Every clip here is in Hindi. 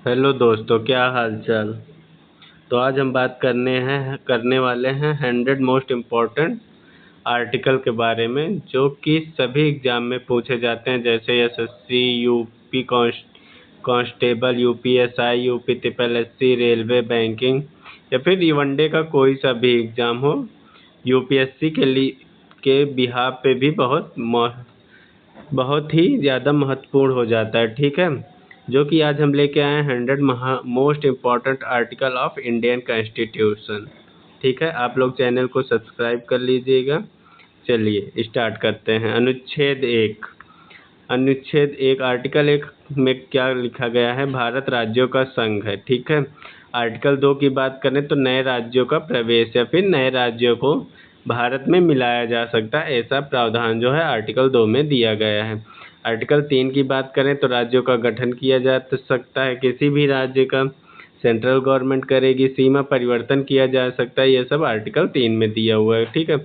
हेलो दोस्तों, क्या हाल चाल। तो आज हम बात करने वाले हैं 100 मोस्ट इम्पोर्टेंट आर्टिकल के बारे में जो कि सभी एग्जाम में पूछे जाते हैं, जैसे SSC, UP constable, UPSI, UP triple SC, railway, banking या फिर वनडे का कोई सा भी एग्जाम हो। यूपीएससी के लिए के बिहाफ पे भी बहुत ही ज़्यादा महत्वपूर्ण हो जाता है। ठीक है, जो कि आज हम लेके आए हैं 100 most important article of Indian constitution. ठीक है, आप लोग चैनल को सब्सक्राइब कर लीजिएगा। चलिए स्टार्ट करते हैं। अनुच्छेद 1 आर्टिकल 1 में क्या लिखा गया है? भारत राज्यों का संघ है। ठीक है। आर्टिकल 2 की बात करें तो नए राज्यों का प्रवेश या फिर नए राज्यों को भारत में मिलाया जा सकता है, ऐसा प्रावधान जो है आर्टिकल 2 में दिया गया है। आर्टिकल 3 की बात करें तो राज्यों का गठन किया जा सकता है, किसी भी राज्य का सेंट्रल गवर्नमेंट करेगी, सीमा परिवर्तन किया जा सकता है, ये सब आर्टिकल 3 में दिया हुआ है। ठीक है।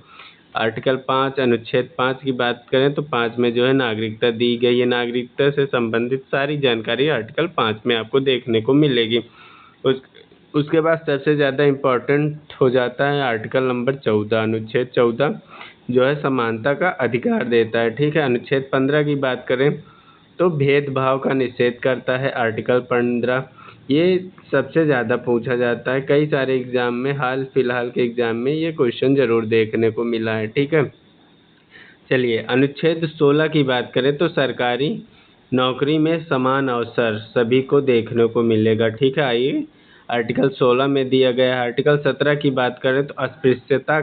आर्टिकल 5 अनुच्छेद 5 की बात करें तो 5 में जो है नागरिकता दी गई है। नागरिकता से संबंधित सारी जानकारी आर्टिकल 5 में आपको देखने को मिलेगी। उस उसके बाद सबसे ज़्यादा इम्पोर्टेंट हो जाता है आर्टिकल नंबर 14। अनुच्छेद 14 जो है समानता का अधिकार देता है। ठीक है। अनुच्छेद 15 की बात करें तो भेदभाव का निषेध करता है आर्टिकल 15। ये सबसे ज़्यादा पूछा जाता है, कई सारे एग्जाम में, हाल फिलहाल के एग्जाम में ये क्वेश्चन जरूर देखने को मिला है। ठीक है। चलिए अनुच्छेद 16 की बात करें तो सरकारी नौकरी में समान अवसर सभी को देखने को मिलेगा। ठीक है। आइए आर्टिकल 16 में दिया गया है। आर्टिकल 17 की बात करें तो अस्पृश्यता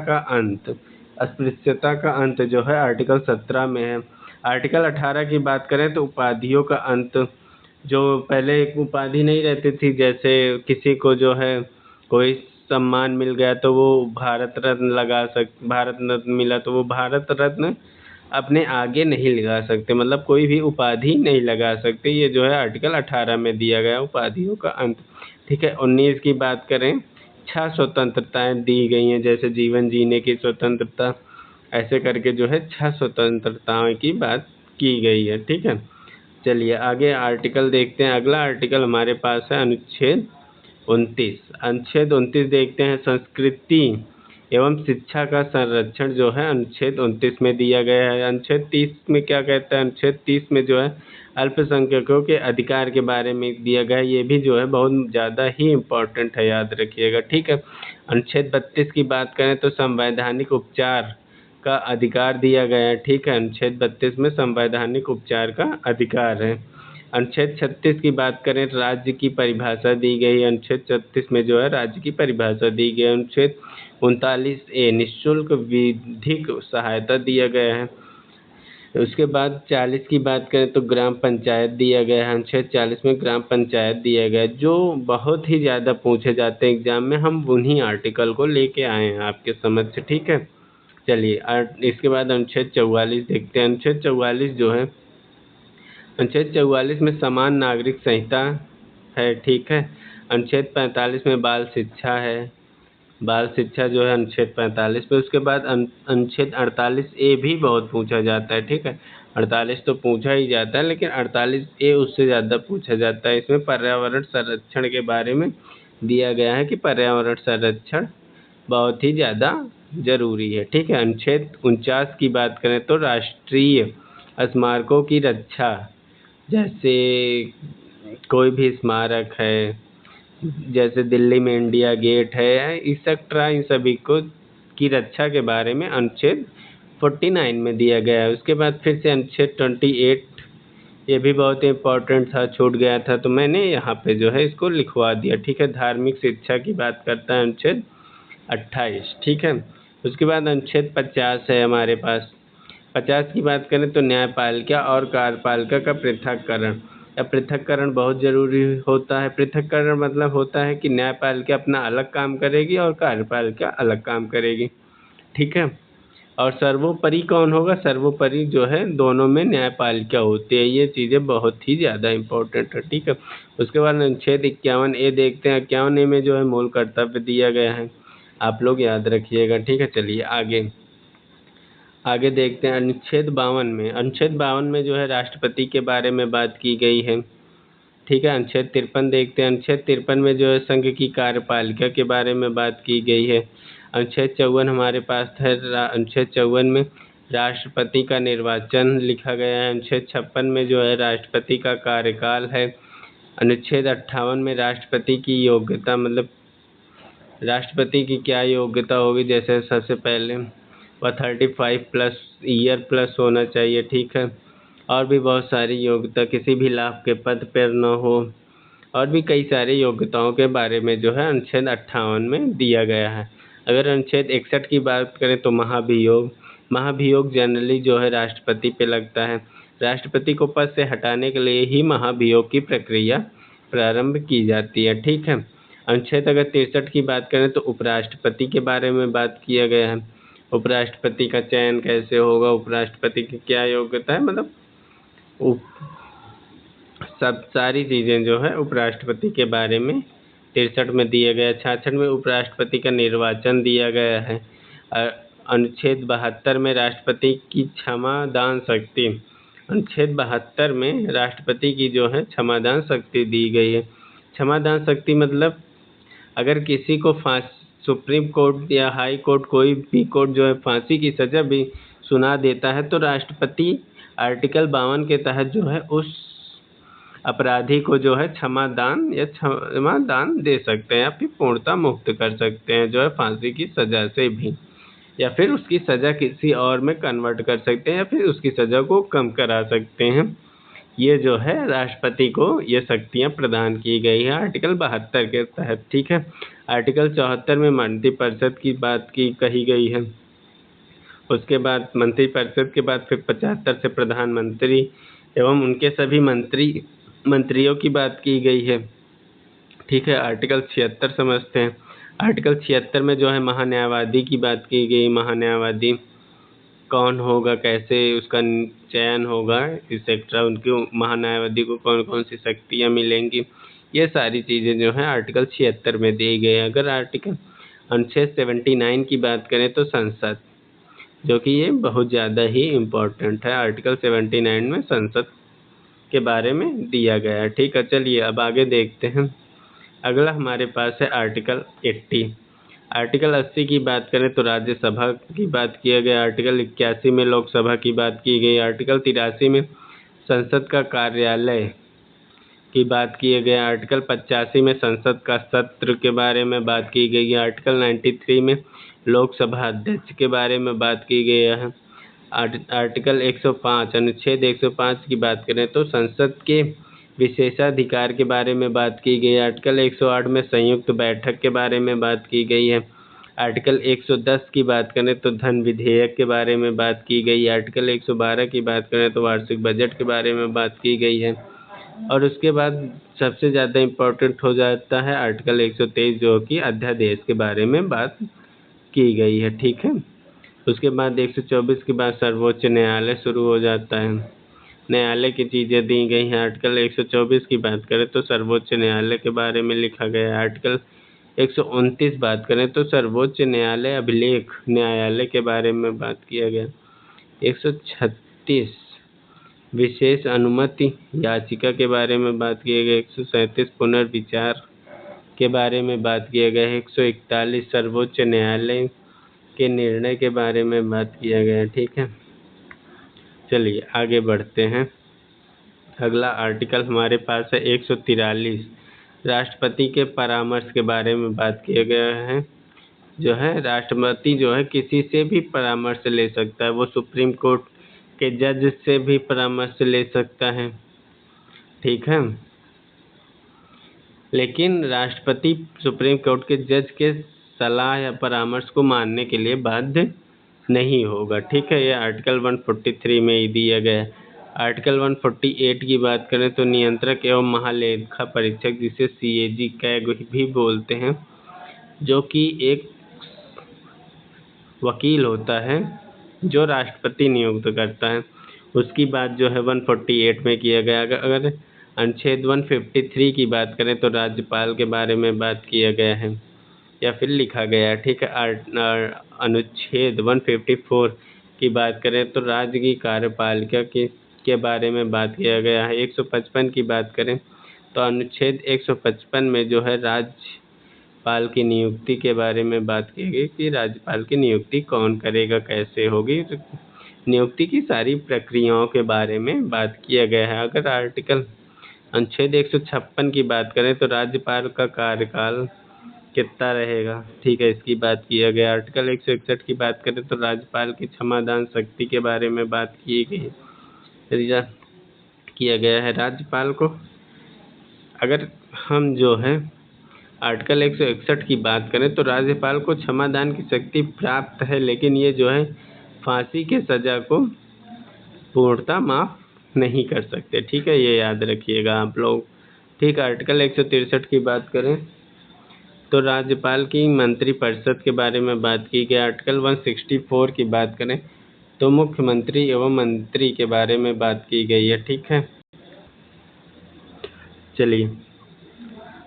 का अंत जो है आर्टिकल 17 में है। आर्टिकल 18 की बात करें तो उपाधियों का अंत, जो पहले एक उपाधि नहीं रहती थी, जैसे किसी को जो है कोई सम्मान मिल गया तो वो भारत रत्न मिला तो वो भारत रत्न अपने आगे नहीं लगा सकते, मतलब कोई भी उपाधि नहीं लगा सकते। ये जो है आर्टिकल 18 में दिया गया उपाधियों का अंत। ठीक है। 19 की बात करें, 6 स्वतंत्रताएं दी गई हैं, जैसे जीवन जीने की स्वतंत्रता, ऐसे करके जो है 6 स्वतंत्रताओं की बात की गई है। ठीक है। चलिए आगे आर्टिकल देखते हैं। अगला आर्टिकल हमारे पास है अनुच्छेद 29 देखते हैं। संस्कृति एवं शिक्षा का संरक्षण जो है अनुच्छेद 29 में दिया गया है। अनुच्छेद 30 में क्या कहता है? अनुच्छेद 30 में जो है अल्पसंख्यकों के अधिकार के बारे में दिया गया है। ये भी जो है बहुत ज़्यादा ही इम्पोर्टेंट है, याद रखिएगा। ठीक है। अनुच्छेद 32 की बात करें तो संवैधानिक उपचार का अधिकार दिया गया है। ठीक है। अनुच्छेद 32 में संवैधानिक उपचार का अधिकार है। अनुच्छेद 36 की बात करें तो राज्य की परिभाषा दी गई है। अनुच्छेद 36 में जो है राज्य की परिभाषा दी गई है। अनुच्छेद 39A निःशुल्क विधिक सहायता दिया गया है। उसके बाद 40 की बात करें तो ग्राम पंचायत दिया गया है। अनुच्छेद 40 में ग्राम पंचायत दिया गया है, जो बहुत ही ज़्यादा पूछे जाते हैं एग्जाम में। हम उन्हीं आर्टिकल को लेके आए हैं आपके समक्ष। ठीक है। चलिए इसके बाद अनुच्छेद 44 देखते हैं। अनुच्छेद 44 में समान नागरिक संहिता है। ठीक है। अनुच्छेद 45 में बाल शिक्षा है। बाल शिक्षा जो है अनुच्छेद 45 पे। उसके बाद अनुच्छेद 48A भी बहुत पूछा जाता है। ठीक है। 48 तो पूछा ही जाता है, लेकिन 48A उससे ज़्यादा पूछा जाता है। इसमें पर्यावरण संरक्षण के बारे में दिया गया है कि पर्यावरण संरक्षण बहुत ही ज़्यादा जरूरी है। ठीक है। अनुच्छेद 49 की बात करें तो राष्ट्रीय स्मारकों की रक्षा, जैसे कोई भी स्मारक है, जैसे दिल्ली में इंडिया गेट है, एक्सेट्रा, इन सभी को की रक्षा के बारे में अनुच्छेद 49 में दिया गया है। उसके बाद फिर से अनुच्छेद 28, ये भी बहुत इम्पोर्टेंट था, छूट गया था तो मैंने यहाँ पे जो है इसको लिखवा दिया। ठीक है। धार्मिक शिक्षा की बात करता है अनुच्छेद 28। ठीक है। उसके बाद अनुच्छेद 50 है हमारे पास। 50 की बात करें तो न्यायपालिका और कार्यपालिका का पृथक्करण, या पृथक्करण बहुत जरूरी होता है। पृथक्करण मतलब होता है कि न्यायपालिका अपना अलग काम करेगी और कार्यपालिका अलग काम करेगी। ठीक है। और सर्वोपरि कौन होगा? सर्वोपरि जो है दोनों में न्यायपालिका होती है। ये चीज़ें बहुत ही ज़्यादा इम्पोर्टेंट है। ठीक है। उसके बाद अनुच्छेद 51A देखते हैं। 51A में जो है मूल कर्तव्य दिया गया है, आप लोग याद रखिएगा। ठीक है। चलिए आगे देखते हैं। अनुच्छेद 52 में जो है राष्ट्रपति के बारे में बात की गई है। ठीक है। अनुच्छेद 53 देखते हैं। अनुच्छेद 53 में जो है संघ की कार्यपालिका के बारे में बात की गई है। अनुच्छेद 54 हमारे पास है। अनुच्छेद 54 में राष्ट्रपति का निर्वाचन लिखा गया है। अनुच्छेद 56 में जो है राष्ट्रपति का कार्यकाल है। अनुच्छेद 58 में राष्ट्रपति की योग्यता, मतलब राष्ट्रपति की क्या योग्यता होगी, जैसे सबसे पहले वह 35 ईयर प्लस होना चाहिए। ठीक है। और भी बहुत सारी योग्यता, किसी भी लाभ के पद पर न हो, और भी कई सारी योग्यताओं के बारे में जो है अनुच्छेद 58 में दिया गया है। अगर अनुच्छेद 61 की बात करें तो महाभियोग जनरली जो है राष्ट्रपति पे लगता है। राष्ट्रपति को पद से हटाने के लिए ही महाभियोग की प्रक्रिया प्रारंभ की जाती है। ठीक है। अनुच्छेद अगर 63 की बात करें तो उपराष्ट्रपति के बारे में बात किया गया है। उपराष्ट्रपति का चयन कैसे होगा, उपराष्ट्रपति की क्या योग्यता है, मतलब सब सारी चीज़ें जो है उपराष्ट्रपति के बारे में 63 में दिया गया है। 66 में उपराष्ट्रपति का निर्वाचन दिया गया है। अनुच्छेद 72 में राष्ट्रपति की क्षमादान शक्ति, अनुच्छेद 72 में राष्ट्रपति की जो है क्षमादान शक्ति दी गई है। क्षमादान शक्ति मतलब अगर किसी को सुप्रीम कोर्ट या हाई कोर्ट, कोई भी कोर्ट जो है फांसी की सज़ा भी सुना देता है तो राष्ट्रपति आर्टिकल 52 के तहत जो है उस अपराधी को जो है क्षमादान दे सकते हैं या फिर पूर्णतः मुक्त कर सकते हैं जो है फांसी की सज़ा से भी, या फिर उसकी सज़ा किसी और में कन्वर्ट कर सकते हैं, या फिर उसकी सज़ा को कम करा सकते हैं। ये जो है राष्ट्रपति को ये शक्तियाँ प्रदान की गई है आर्टिकल 72 के तहत। ठीक है। आर्टिकल 74 में मंत्रिपरिषद की बात कही गई है। उसके बाद मंत्रिपरिषद के बाद फिर 75 से प्रधानमंत्री एवं उनके सभी मंत्रियों की बात की गई है। ठीक है। आर्टिकल 76 समझते हैं। आर्टिकल 76 में जो है महान्यायवादी की बात की गई। महान्यायवादी कौन होगा, कैसे उसका चयन होगा, एक्सेट्रा, उनके महान्यायवादी को कौन कौन सी शक्तियाँ मिलेंगी, ये सारी चीज़ें जो है आर्टिकल 76 में दी गई है। अगर अनुच्छेद 79 की बात करें तो संसद, जो कि ये बहुत ज़्यादा ही इम्पोर्टेंट है। आर्टिकल 79 में संसद के बारे में दिया गया है। ठीक है। चलिए अब आगे देखते हैं। अगला हमारे पास है आर्टिकल 80। आर्टिकल 80 की बात करें तो राज्यसभा की बात किया गया। आर्टिकल 81 में लोकसभा की बात की गई। आर्टिकल 83 में संसद का कार्यालय की बात किया गया। आर्टिकल 85 में संसद का सत्र के बारे में बात की गई है। आर्टिकल 93 में लोकसभा अध्यक्ष के बारे में बात की गई है। आर्टिकल 105, अनुच्छेद 105 की बात करें तो संसद के विशेषाधिकार के बारे में बात की गई है। आर्टिकल 108 में संयुक्त बैठक के बारे में बात की गई है। आर्टिकल 110 की बात करें तो धन विधेयक के बारे में बात की गई है। आर्टिकल 112 की बात करें तो वार्षिक बजट के बारे में बात की गई है। और उसके बाद सबसे ज़्यादा इम्पोर्टेंट हो जाता है आर्टिकल 123, जो कि अध्यादेश के बारे में बात की गई है। ठीक है। उसके बाद 124 के बाद सर्वोच्च न्यायालय शुरू हो जाता है। न्यायालय की चीज़ें दी गई हैं। आर्टिकल 124 की बात करें तो सर्वोच्च न्यायालय के बारे में लिखा गया है। आर्टिकल 129 बात करें तो सर्वोच्च न्यायालय अभिलेख न्यायालय के बारे में बात किया गया। 136 विशेष अनुमति याचिका के बारे में बात किया गया। 137 पुनर्विचार के बारे में बात किया गया है। 141 सर्वोच्च न्यायालय के निर्णय के बारे में बात किया गया है। ठीक है। चलिए आगे बढ़ते हैं। अगला आर्टिकल हमारे पास है 143, राष्ट्रपति के परामर्श के बारे में बात किया गया है। जो है राष्ट्रपति जो है किसी से भी परामर्श ले सकता है। वो सुप्रीम कोर्ट के जज से भी परामर्श ले सकता है। ठीक है। लेकिन राष्ट्रपति सुप्रीम कोर्ट के जज के सलाह या परामर्श को मानने के लिए बाध्य नहीं होगा। ठीक है। ये आर्टिकल 143 में ही दिया गया है। आर्टिकल 148 की बात करें तो नियंत्रक एवं महालेखा परीक्षक, जिसे CAG कैग भी बोलते हैं, जो कि एक वकील होता है जो राष्ट्रपति नियुक्त करता है, उसकी बात जो है 148 में किया गया। अगर अनुच्छेद 153 की बात करें तो राज्यपाल के बारे में बात किया गया है या फिर लिखा गया है। ठीक है। अनुच्छेद 154 की बात करें तो राज्य की कार्यपालिका के बारे में बात किया गया है। 155 की बात करें तो अनुच्छेद 155 में जो है राज्यपाल की नियुक्ति के बारे में बात की गई कि राज्यपाल की नियुक्ति कौन करेगा, कैसे होगी, नियुक्ति की सारी प्रक्रियाओं के बारे में बात किया गया है। अगर अनुच्छेद 156 की बात करें तो राज्यपाल का कार्यकाल कितना रहेगा, ठीक है, इसकी बात किया गया। आर्टिकल 161 की बात करें तो राज्यपाल की क्षमादान शक्ति के बारे में बात की गई, किया गया है। राज्यपाल को अगर हम जो है आर्टिकल 161 की बात करें तो राज्यपाल को क्षमादान की शक्ति प्राप्त है, लेकिन ये जो है फांसी के सज़ा को पूर्णतः माफ़ नहीं कर सकते, ठीक है, ये याद रखिएगा आप लोग। ठीक, आर्टिकल 163 की बात करें तो राज्यपाल की मंत्रिपरिषद के बारे में बात की गई। आर्टिकल 164 की बात करें तो मुख्यमंत्री एवं मंत्री के बारे में बात की गई है, ठीक है। चलिए,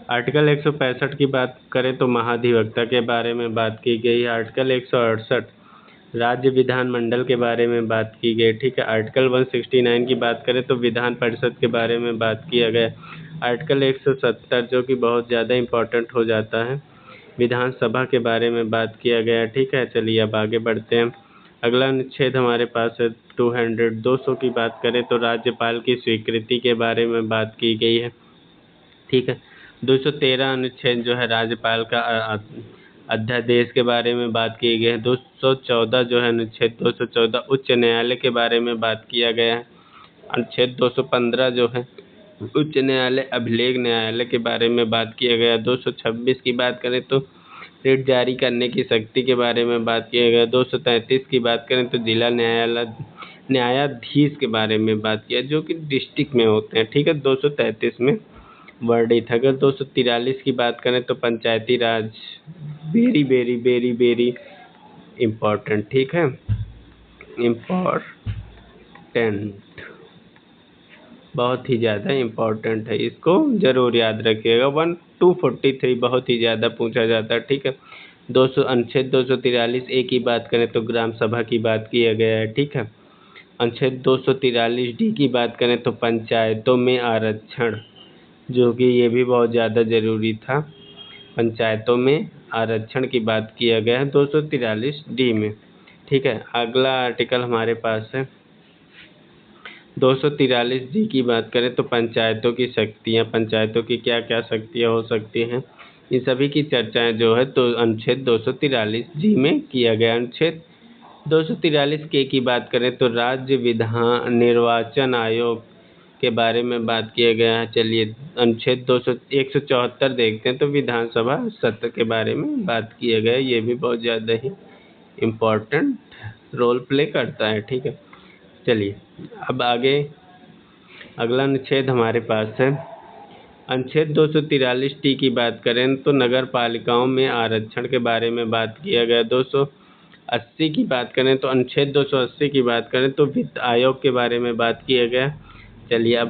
आर्टिकल 165 की बात करें तो महाधिवक्ता के बारे में बात की गई। आर्टिकल 168 राज्य विधानमंडल के बारे में बात की गई, ठीक है। आर्टिकल 169 की बात करें तो विधान परिषद के बारे में बात किया गया। आर्टिकल 170 जो कि बहुत ज़्यादा इम्पोर्टेंट हो जाता है, विधानसभा के बारे में बात किया गया, ठीक है। चलिए अब आगे बढ़ते हैं। अगला अनुच्छेद हमारे पास है 200 की बात करें तो राज्यपाल की स्वीकृति के बारे में बात की गई है, ठीक है। 213 अनुच्छेद जो है राज्यपाल का अध्यादेश के बारे में बात की गई है। 214 जो है अनुच्छेद 214 उच्च न्यायालय के बारे में बात किया गया है। अनुच्छेद 215 जो है उच्च न्यायालय अभिलेख न्यायालय के बारे में बात किया गया। 226 की बात करें तो रिट जारी करने की शक्ति के बारे में बात किया गया। 233 की बात करें तो जिला न्यायाधीश के बारे में बात किया, जो कि डिस्ट्रिक्ट में होते हैं, ठीक है। 233 में वर्णित है। अगर 243 की बात करें तो Panchayati Raj, very very very very important, ठीक है, इम्पोर्टेंट, बहुत ही ज़्यादा इम्पोर्टेंट है, इसको ज़रूर याद रखिएगा। 243 बहुत ही ज़्यादा पूछा जाता है, ठीक है। अनुच्छेद 243 ए की बात करें तो ग्राम सभा की बात किया गया है, ठीक है। अनुच्छेद 243 डी की बात करें तो पंचायतों में आरक्षण, जो कि ये भी बहुत ज़्यादा ज़रूरी था, पंचायतों में आरक्षण की बात किया गया है 243 डी में, ठीक है। अगला आर्टिकल हमारे पास है 243 डी की बात करें तो पंचायतों की शक्तियाँ, पंचायतों की क्या क्या शक्तियाँ हो सकती हैं, इन सभी की चर्चाएं जो है तो अनुच्छेद 243 जी में किया गया। अनुच्छेद 243 के की बात करें तो राज्य निर्वाचन आयोग के बारे में बात किया गया है। चलिए अनुच्छेद 174 देखते हैं तो विधानसभा सत्र के बारे में बात किया गया है, ये भी बहुत ज़्यादा ही इम्पोर्टेंट रोल प्ले करता है, ठीक है। चलिए अब आगे अगला अनुच्छेद हमारे पास है अनुच्छेद 243 टी की बात करें तो नगर पालिकाओं में आरक्षण के बारे में बात किया गया। 280 की बात करें तो अनुच्छेद 280 की बात करें तो वित्त आयोग के बारे में बात किया गया। चलिए अब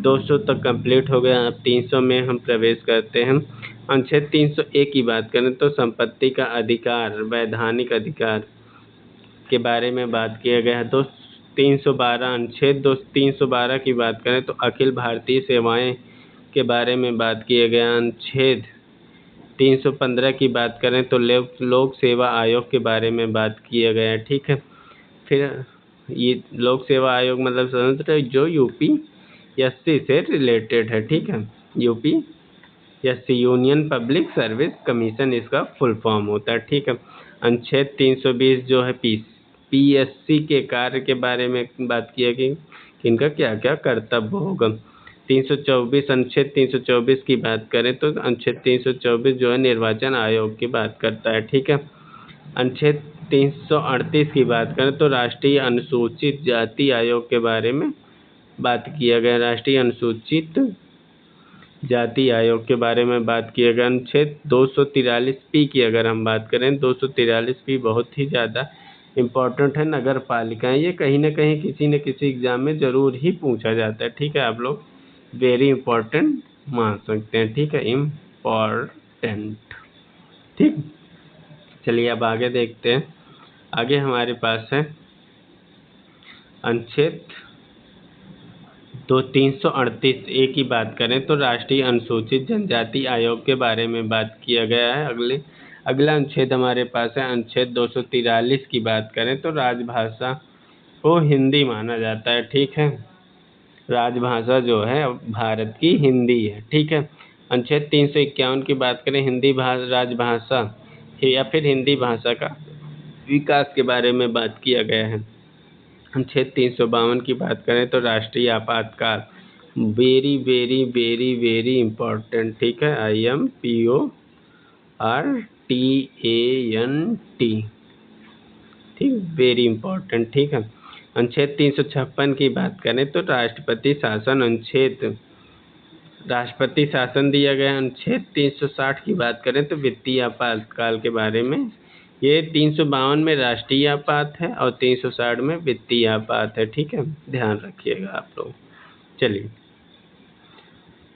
200 तक कंप्लीट हो गया, अब 300 में हम प्रवेश करते हैं। अनुच्छेद 301 की बात करें तो संपत्ति का अधिकार, वैधानिक अधिकार के बारे में बात किया गया है। 312 अनुच्छेद 312 की बात करें तो अखिल भारतीय सेवाएं के बारे में बात किया गया। अनुच्छेद 315 की बात करें तो लोक सेवा आयोग के बारे में बात किया गया है, ठीक है। फिर ये लोक सेवा आयोग मतलब स्वतंत्र जो यूपीएससी से रिलेटेड है, ठीक है, UPSC union public service commission इसका फुल फॉर्म होता है, ठीक है। अनुच्छेद 320 जो है पीएससी के कार्य के बारे में बात किया गई कि इनका क्या क्या कर्तव्य होगा। 324 अनुच्छेद 324 की बात करें तो अनुच्छेद 324 जो है निर्वाचन आयोग की बात करता है, ठीक है। अनुच्छेद 338 की बात करें तो राष्ट्रीय अनुसूचित जाति आयोग के बारे में बात किया गया, राष्ट्रीय अनुसूचित जाति आयोग के बारे में बात किया गया। अनुच्छेद 243 पी की अगर हम बात करें 243 पी बहुत ही ज़्यादा इम्पोर्टेंट है, नगर पालिकाएँ, ये कहीं ना कहीं किसी न किसी एग्ज़ाम में ज़रूर ही पूछा जाता है, ठीक है। आप लोग वेरी इम्पोर्टेंट मान सकते हैं, ठीक है, इम्पोर्टेंट, ठीक। चलिए अब आगे देखते हैं। आगे हमारे पास है अनुच्छेद तो 338 ए की बात करें तो राष्ट्रीय अनुसूचित जनजाति आयोग के बारे में बात किया गया है। अगला अनुच्छेद हमारे पास है अनुच्छेद 243 की बात करें तो राजभाषा को हिंदी माना जाता है। ठीक है, राजभाषा जो है भारत की हिंदी है। ठीक है, अनुच्छेद 351 की बात करें हिंदी राजभाषा या फिर हिंदी भाषा का विकास के बारे में बात किया गया है। अनुच्छेद 352 की बात करें तो राष्ट्रीय आपातकाल, very very very very important. ठीक है, IMPORTANT, ठीक, वेरी इम्पोर्टेंट। ठीक है, अनुच्छेद 356 की बात करें तो राष्ट्रपति शासन राष्ट्रपति शासन दिया गया। अनुच्छेद 360 की बात करें तो वित्तीय आपातकाल के बारे में, ये 352 में राष्ट्रीय आपात है और 360 में वित्तीय आपात है। ठीक है, ध्यान रखिएगा आप लोग। चलिए,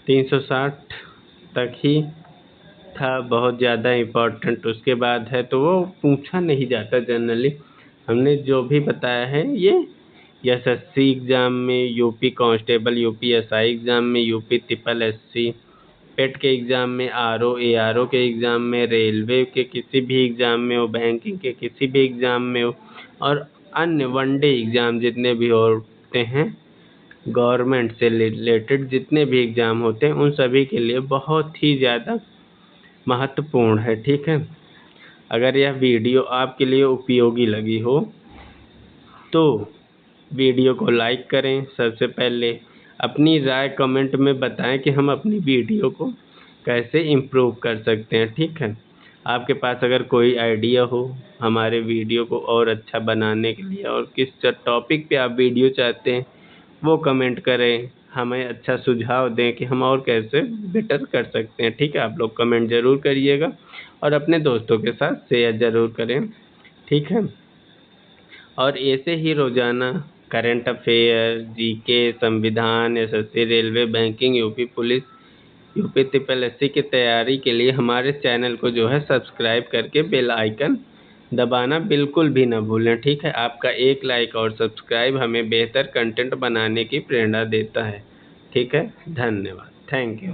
360 तक ही था, बहुत ज़्यादा इम्पोर्टेंट। उसके बाद है तो वो पूछा नहीं जाता जनरली। हमने जो भी बताया है ये SSC एग्ज़ाम में, UP constable, UP SI exam में, यूपी SSSC पेट के एग्ज़ाम में, RO ARO के एग्ज़ाम में, रेलवे के किसी भी एग्ज़ाम में हो, बैंकिंग के किसी भी एग्ज़ाम में हो, और अन्य वनडे एग्ज़ाम जितने भी होते हैं, गवर्नमेंट से रिलेटेड जितने भी एग्ज़ाम होते हैं, उन सभी के लिए बहुत ही ज़्यादा महत्वपूर्ण है। ठीक है, अगर यह वीडियो आपके लिए उपयोगी लगी हो तो वीडियो को लाइक करें। सबसे पहले अपनी राय कमेंट में बताएं कि हम अपनी वीडियो को कैसे इम्प्रूव कर सकते हैं। ठीक है, आपके पास अगर कोई आइडिया हो हमारे वीडियो को और अच्छा बनाने के लिए और किस टॉपिक पे आप वीडियो चाहते हैं वो कमेंट करें, हमें अच्छा सुझाव दें कि हम और कैसे बेटर कर सकते हैं। ठीक है, आप लोग कमेंट ज़रूर करिएगा और अपने दोस्तों के साथ शेयर ज़रूर करें। ठीक है, और ऐसे ही रोज़ाना करंट अफेयर, GK, संविधान, SSC, railway, banking, UP police, UP SSC की तैयारी के लिए हमारे चैनल को जो है सब्सक्राइब करके बेल आइकन दबाना बिल्कुल भी ना भूलें। ठीक है, आपका एक लाइक और सब्सक्राइब हमें बेहतर कंटेंट बनाने की प्रेरणा देता है। ठीक है, धन्यवाद, थैंक यू।